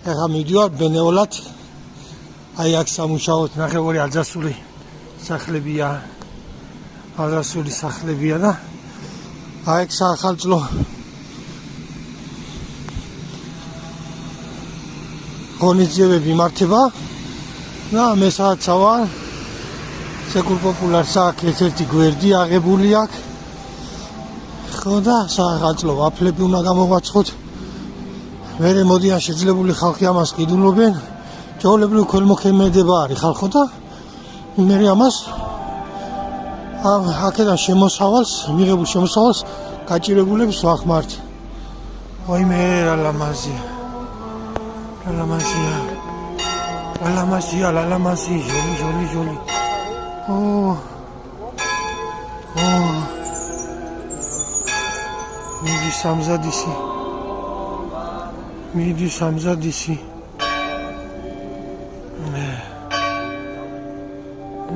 ეხლა მიდივარ ბენეოლად. აი აქ სამუშაოდ ნახევარი ალზასური სახლებია. ალზასური სახლებია და აი აქ სახალწლო ღონისძიებები იმართება და მე საათსა ვარ. Secur popular აქ ერთ-ერთი გვერდი აღებული აქვს. ხო და სახალწლო ვაფლები უნდა გამოგვაცხოთ. მერე მოდიან შეძლებული ხალხი ამას ყიდულობენ. ჯაოლებრივი ქველმოქმედება არის ხალხო და მერე ამას აქედან შემოსავალს, მიღებულ შემოსავალს გაჭირებულებს ვახმართ. ვაიმე რა ლამაზია. ლალამაზი, ჟოლი.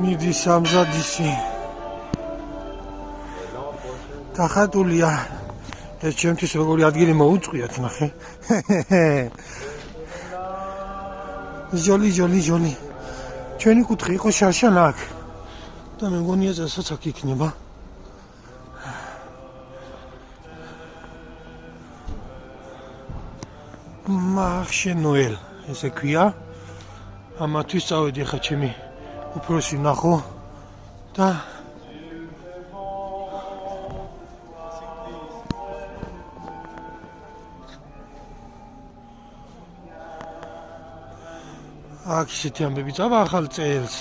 მიდი სამზადისი. დახატულია. ეს ჩემთვის როგორი ადგილი მოუწყვიათ, ნახე. ჟოლი. ჩვენი კუთხე იყო შარშან აქ. და მე მგონია წელსაც აქ იქნება. მარშე ნოელ, ესე ქვია. ამათვის წავედი ხა ჩემი უფროსი ნახო და აქ ისეთი ამბები წავა ახალ წელს.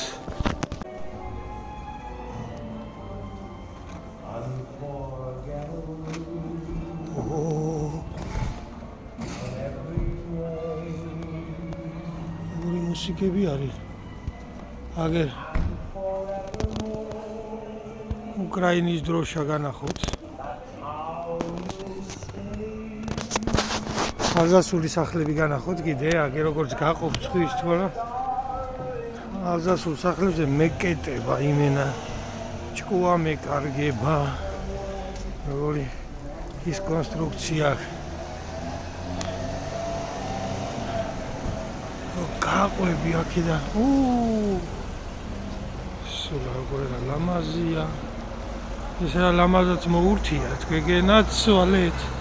მუსიკები არის. აგერ უკრაინის დროშა განახოთ. ალზასური სახლები განახოთ კიდე, აგერ როგორც გაყოფ ცხვრის თვალა. ალზასურ სახლებზე მეკეტება იმენა. ჭკუა მეკარგება. როგორი ის კონსტრუქცია. გაყვები აქედან. სულ როგორ ლამაზია. ეს რა ლამაზად მოურთია, თქვენგენაც ვალეთ.